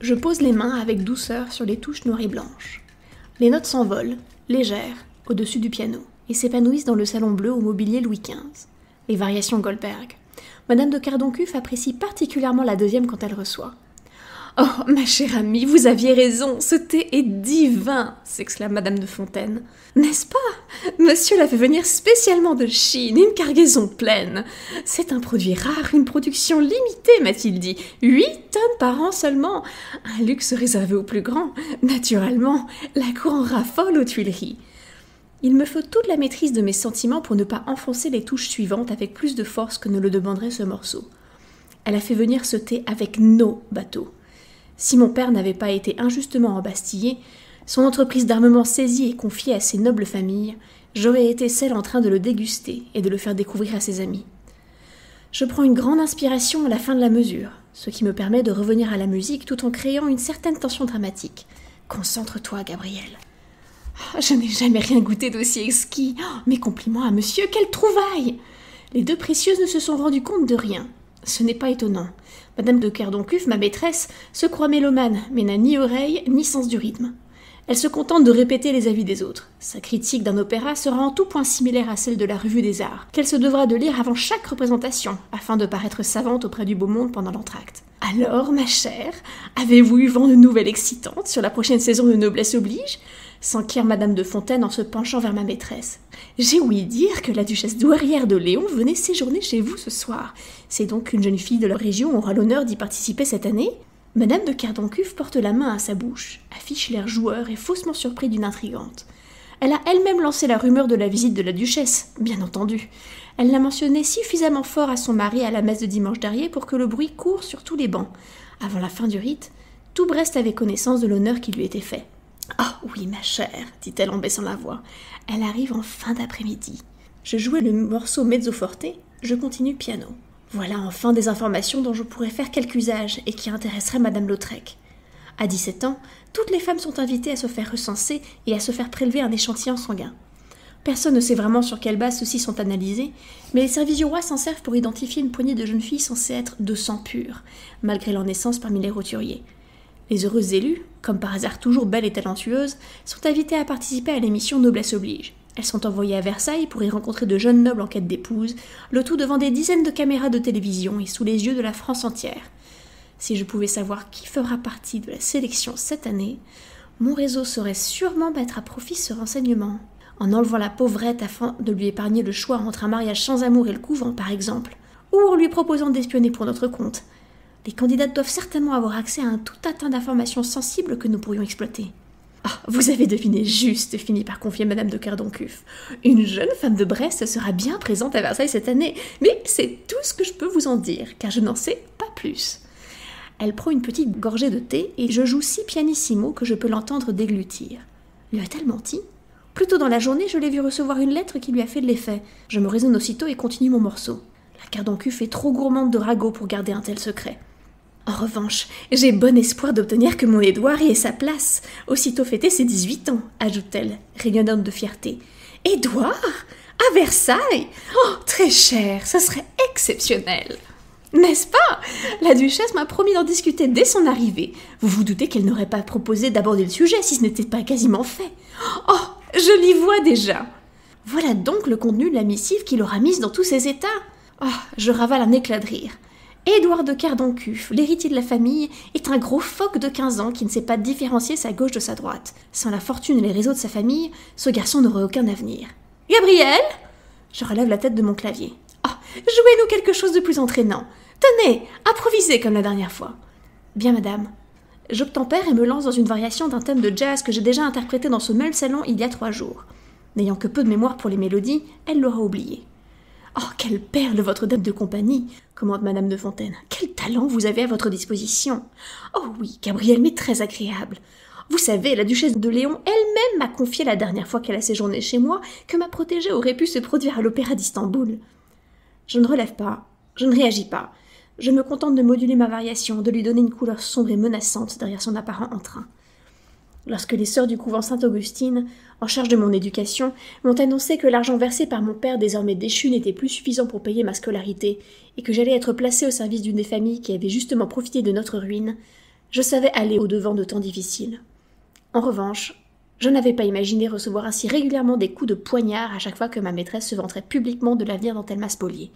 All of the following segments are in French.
Je pose les mains avec douceur sur les touches noires et blanches. Les notes s'envolent, légères, au-dessus du piano, et s'épanouissent dans le salon bleu au mobilier Louis XV. Les variations Goldberg. Madame de Cardoncuff apprécie particulièrement la deuxième quand elle reçoit. « Oh, ma chère amie, vous aviez raison, ce thé est divin !» s'exclame Madame de Fontaine. « N'est-ce pas? Monsieur l'a fait venir spécialement de Chine, une cargaison pleine. C'est un produit rare, une production limitée, m'a-t-il dit. 8 tonnes par an seulement. Un luxe réservé aux plus grands. Naturellement, la cour en raffole aux Tuileries. » Il me faut toute la maîtrise de mes sentiments pour ne pas enfoncer les touches suivantes avec plus de force que ne le demanderait ce morceau. Elle a fait venir ce thé avec nos bateaux. Si mon père n'avait pas été injustement embastillé, son entreprise d'armement saisie et confiée à ses nobles familles, j'aurais été celle en train de le déguster et de le faire découvrir à ses amis. Je prends une grande inspiration à la fin de la mesure, ce qui me permet de revenir à la musique tout en créant une certaine tension dramatique. Concentre-toi, Gabriel. Oh, je n'ai jamais rien goûté d'aussi exquis. Oh, mes compliments à monsieur, quelle trouvaille! Les deux précieuses ne se sont rendues compte de rien. Ce n'est pas étonnant. Madame de Cardoncuff, ma maîtresse, se croit mélomane, mais n'a ni oreille ni sens du rythme. Elle se contente de répéter les avis des autres. Sa critique d'un opéra sera en tout point similaire à celle de la Revue des Arts, qu'elle se devra de lire avant chaque représentation, afin de paraître savante auprès du beau monde pendant l'entracte. Alors, ma chère, avez-vous eu vent de nouvelles excitantes sur la prochaine saison de Noblesse oblige ? S'enquiert Madame de Fontaine en se penchant vers ma maîtresse. J'ai ouï dire que la duchesse douairière de Léon venait séjourner chez vous ce soir. C'est donc qu'une jeune fille de leur région aura l'honneur d'y participer cette année ? Madame de Cardoncuff porte la main à sa bouche, affiche l'air joueur et faussement surpris d'une intrigante. Elle a elle-même lancé la rumeur de la visite de la duchesse, bien entendu. Elle l'a mentionné suffisamment fort à son mari à la messe de dimanche dernier pour que le bruit court sur tous les bancs. Avant la fin du rite, tout Brest avait connaissance de l'honneur qui lui était fait. « Ah oui, ma chère, dit-elle en baissant la voix, elle arrive en fin d'après-midi. » Je jouais le morceau mezzo forte, je continue piano. Voilà enfin des informations dont je pourrais faire quelque usage et qui intéresseraient Madame Lautrec. À 17 ans, toutes les femmes sont invitées à se faire recenser et à se faire prélever un échantillon sanguin. Personne ne sait vraiment sur quelle base ceux-ci sont analysés, mais les services du roi s'en servent pour identifier une poignée de jeunes filles censées être de sang pur, malgré leur naissance parmi les roturiers. Les heureuses élues, comme par hasard toujours belles et talentueuses, sont invitées à participer à l'émission Noblesse oblige. Elles sont envoyées à Versailles pour y rencontrer de jeunes nobles en quête d'épouse, le tout devant des dizaines de caméras de télévision et sous les yeux de la France entière. Si je pouvais savoir qui fera partie de la sélection cette année, mon réseau saurait sûrement mettre à profit ce renseignement. En enlevant la pauvrette afin de lui épargner le choix entre un mariage sans amour et le couvent, par exemple, ou en lui proposant d'espionner pour notre compte. Les candidates doivent certainement avoir accès à un tout atteint d'informations sensibles que nous pourrions exploiter. « Ah, vous avez deviné juste », finit par confier Madame de Cardoncuff. « Une jeune femme de Brest sera bien présente à Versailles cette année, mais c'est tout ce que je peux vous en dire, car je n'en sais pas plus. » Elle prend une petite gorgée de thé et je joue si pianissimo que je peux l'entendre déglutir. Lui a-t-elle menti ? Plus tôt dans la journée, je l'ai vu recevoir une lettre qui lui a fait de l'effet. Je me raisonne aussitôt et continue mon morceau. La Cardoncuff est trop gourmande de ragots pour garder un tel secret. En revanche, j'ai bon espoir d'obtenir que mon Édouard y ait sa place, aussitôt fêté ses 18 ans, ajoute-t-elle, rayonnante de fierté. Édouard ? À Versailles ? Oh, très cher, ce serait exceptionnel. N'est-ce pas ? La duchesse m'a promis d'en discuter dès son arrivée. Vous vous doutez qu'elle n'aurait pas proposé d'aborder le sujet si ce n'était pas quasiment fait. Oh, je l'y vois déjà. Voilà donc le contenu de la missive qu'il aura mise dans tous ses états. Oh, je ravale un éclat de rire. Édouard de Cardoncuff, l'héritier de la famille, est un gros phoque de 15 ans qui ne sait pas différencier sa gauche de sa droite. Sans la fortune et les réseaux de sa famille, ce garçon n'aurait aucun avenir. « Gabriel !» Je relève la tête de mon clavier. « Oh, jouez-nous quelque chose de plus entraînant. Tenez, improvisez comme la dernière fois. »« Bien, madame. » J'obtempère et me lance dans une variation d'un thème de jazz que j'ai déjà interprété dans ce même salon il y a 3 jours. N'ayant que peu de mémoire pour les mélodies, elle l'aura oublié. « Oh, quelle perle, votre dame de compagnie !» commande Madame de Fontaine. « Quel talent vous avez à votre disposition !»« Oh oui, Gabriel, mais très agréable. Vous savez, la duchesse de Léon elle-même m'a confié la dernière fois qu'elle a séjourné chez moi que ma protégée aurait pu se produire à l'opéra d'Istanbul. » Je ne relève pas, je ne réagis pas. Je me contente de moduler ma variation, de lui donner une couleur sombre et menaçante derrière son apparent entrain. Lorsque les sœurs du couvent Sainte-Augustine, en charge de mon éducation, m'ont annoncé que l'argent versé par mon père désormais déchu n'était plus suffisant pour payer ma scolarité et que j'allais être placée au service d'une des familles qui avait justement profité de notre ruine, Je savais aller au-devant de temps difficiles. En revanche, je n'avais pas imaginé recevoir ainsi régulièrement des coups de poignard à chaque fois que ma maîtresse se vanterait publiquement de l'avenir dont elle m'a spolié.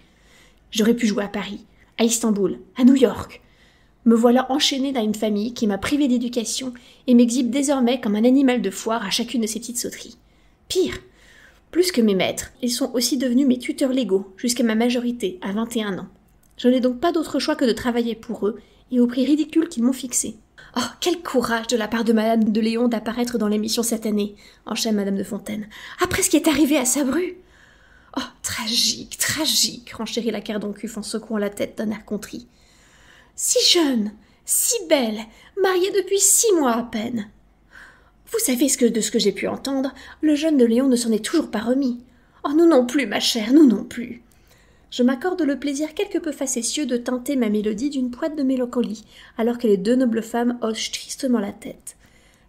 J'aurais pu jouer à Paris, à Istanbul, à New York. Me voilà enchaînée dans une famille qui m'a privée d'éducation et m'exhibe désormais comme un animal de foire à chacune de ses petites sauteries. Pire, plus que mes maîtres, ils sont aussi devenus mes tuteurs légaux jusqu'à ma majorité, à 21 ans. Je n'ai donc pas d'autre choix que de travailler pour eux et au prix ridicule qu'ils m'ont fixé. Oh, quel courage de la part de Madame de Léon d'apparaître dans l'émission cette année, enchaîne Madame de Fontaine, après ce qui est arrivé à Sabru. Oh, tragique, tragique, renchérit la Cardoncuffe en secouant la tête d'un air contrit. Si jeune, si belle, mariée depuis 6 mois à peine. Vous savez de ce que j'ai pu entendre, le jeune de Léon ne s'en est toujours pas remis. Oh, nous non plus, ma chère, nous non plus. Je m'accorde le plaisir quelque peu facétieux de teinter ma mélodie d'une pointe de mélancolie, alors que les deux nobles femmes hochent tristement la tête.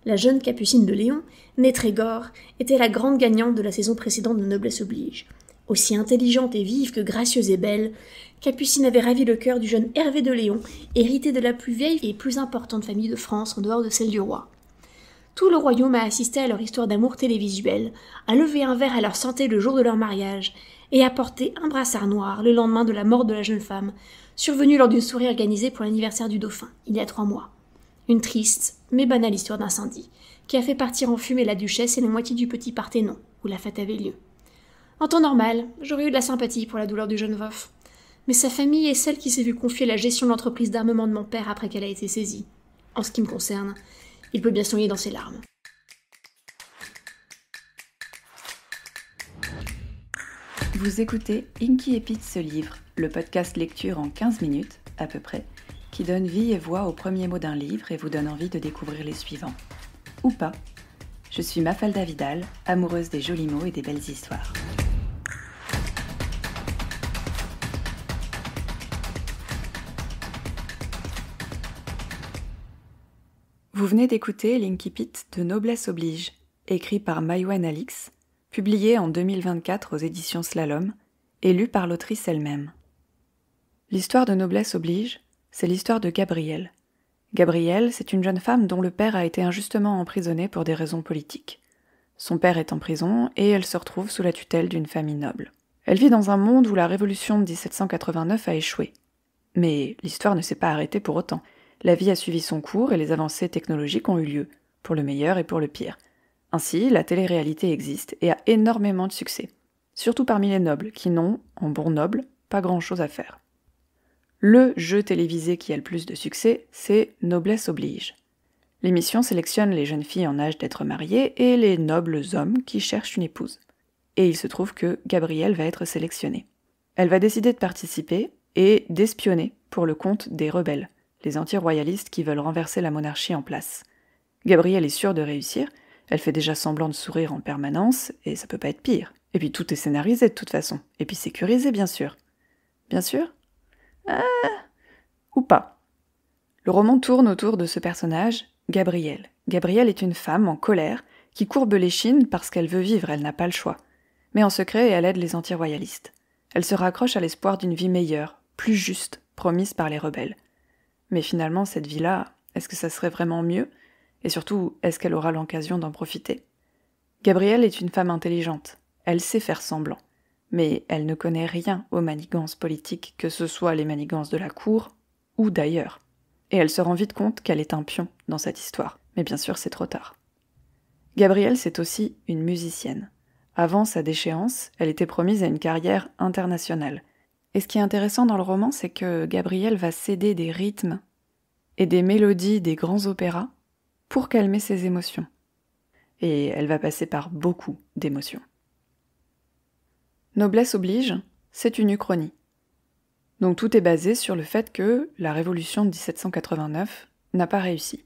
La jeune Capucine de Léon, née Trégor, était la grande gagnante de la saison précédente de Noblesse oblige. Aussi intelligente et vive que gracieuse et belle, Capucine avait ravi le cœur du jeune Hervé de Léon, hérité de la plus vieille et plus importante famille de France en dehors de celle du roi. Tout le royaume a assisté à leur histoire d'amour télévisuel, a levé un verre à leur santé le jour de leur mariage, et a porté un brassard noir le lendemain de la mort de la jeune femme, survenue lors d'une soirée organisée pour l'anniversaire du dauphin, il y a 3 mois. Une triste, mais banale histoire d'incendie, qui a fait partir en fumée la duchesse et la moitié du petit Parthénon, où la fête avait lieu. En temps normal, j'aurais eu de la sympathie pour la douleur du jeune veuf. Mais sa famille est celle qui s'est vue confier la gestion de l'entreprise d'armement de mon père après qu'elle a été saisie. En ce qui me concerne, il peut bien soigner dans ses larmes. Vous écoutez Inky et Pete se livre, le podcast lecture en 15 minutes, à peu près, qui donne vie et voix aux premiers mots d'un livre et vous donne envie de découvrir les suivants. Ou pas. Je suis Mafalda Vidal, amoureuse des jolis mots et des belles histoires. Vous venez d'écouter l'Incipit de Noblesse oblige, écrit par Maïwenn Alix, publié en 2024 aux éditions Slalom, et lu par l'autrice elle-même. L'histoire de Noblesse oblige, c'est l'histoire de Gabrielle. Gabrielle, c'est une jeune femme dont le père a été injustement emprisonné pour des raisons politiques. Son père est en prison et elle se retrouve sous la tutelle d'une famille noble. Elle vit dans un monde où la révolution de 1789 a échoué. Mais l'histoire ne s'est pas arrêtée pour autant. La vie a suivi son cours et les avancées technologiques ont eu lieu, pour le meilleur et pour le pire. Ainsi, la télé-réalité existe et a énormément de succès, surtout parmi les nobles qui n'ont, en bons nobles, pas grand-chose à faire. Le jeu télévisé qui a le plus de succès, c'est Noblesse oblige. L'émission sélectionne les jeunes filles en âge d'être mariées et les nobles hommes qui cherchent une épouse. Et il se trouve que Gabrielle va être sélectionnée. Elle va décider de participer et d'espionner pour le compte des rebelles, les anti-royalistes qui veulent renverser la monarchie en place. Gabrielle est sûre de réussir, elle fait déjà semblant de sourire en permanence, et ça peut pas être pire. Et puis tout est scénarisé de toute façon, et puis sécurisé bien sûr. Bien sûr ? Ou pas. Le roman tourne autour de ce personnage, Gabrielle. Gabrielle est une femme en colère, qui courbe l'échine parce qu'elle veut vivre, elle n'a pas le choix. Mais en secret, elle aide les anti-royalistes. Elle se raccroche à l'espoir d'une vie meilleure, plus juste, promise par les rebelles. Mais finalement, cette vie-là, est-ce que ça serait vraiment mieux ? Et surtout, est-ce qu'elle aura l'occasion d'en profiter ? Gabrielle est une femme intelligente. Elle sait faire semblant. Mais elle ne connaît rien aux manigances politiques, que ce soit les manigances de la cour ou d'ailleurs. Et elle se rend vite compte qu'elle est un pion dans cette histoire. Mais bien sûr, c'est trop tard. Gabrielle, c'est aussi une musicienne. Avant sa déchéance, elle était promise à une carrière internationale. Et ce qui est intéressant dans le roman, c'est que Gabrielle va céder des rythmes et des mélodies des grands opéras pour calmer ses émotions. Et elle va passer par beaucoup d'émotions. Noblesse oblige, c'est une uchronie. Donc tout est basé sur le fait que la révolution de 1789 n'a pas réussi.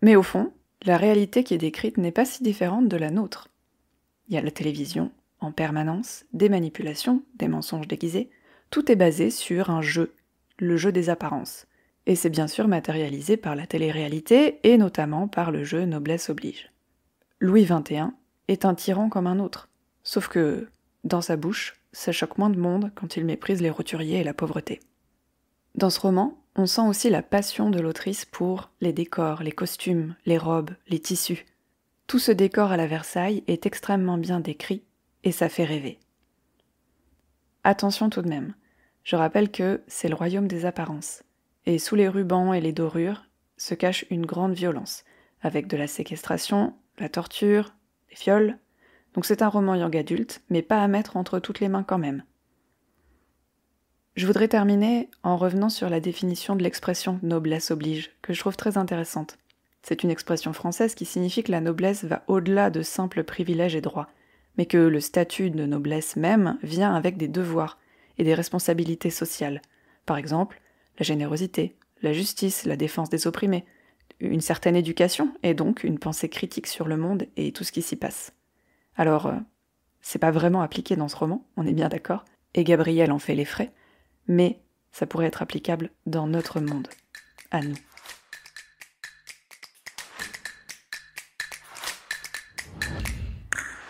Mais au fond, la réalité qui est décrite n'est pas si différente de la nôtre. Il y a la télévision, en permanence, des manipulations, des mensonges déguisés, tout est basé sur un jeu, le jeu des apparences. Et c'est bien sûr matérialisé par la télé-réalité et notamment par le jeu Noblesse oblige. Louis XXI est un tyran comme un autre, sauf que, dans sa bouche, ça choque moins de monde quand il méprise les roturiers et la pauvreté. Dans ce roman, On sent aussi la passion de l'autrice pour les décors, les costumes, les robes, les tissus. Tout ce décor à la Versailles est extrêmement bien décrit et ça fait rêver. Attention tout de même, je rappelle que c'est le royaume des apparences, et sous les rubans et les dorures se cache une grande violence, avec de la séquestration, la torture, des viols. Donc c'est un roman young adulte, mais pas à mettre entre toutes les mains quand même. Je voudrais terminer en revenant sur la définition de l'expression « noblesse oblige », que je trouve très intéressante. C'est une expression française qui signifie que la noblesse va au-delà de simples privilèges et droits, mais que le statut de noblesse même vient avec des devoirs et des responsabilités sociales. Par exemple, la générosité, la justice, la défense des opprimés, une certaine éducation et donc une pensée critique sur le monde et tout ce qui s'y passe. Alors, c'est pas vraiment appliqué dans ce roman, on est bien d'accord, et Gabrielle en fait les frais, mais ça pourrait être applicable dans notre monde, à nous.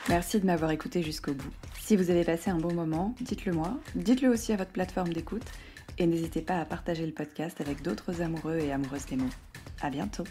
Merci de m'avoir écouté jusqu'au bout. Si vous avez passé un bon moment, dites-le moi, dites-le aussi à votre plateforme d'écoute, et n'hésitez pas à partager le podcast avec d'autres amoureux et amoureuses des mots. À bientôt!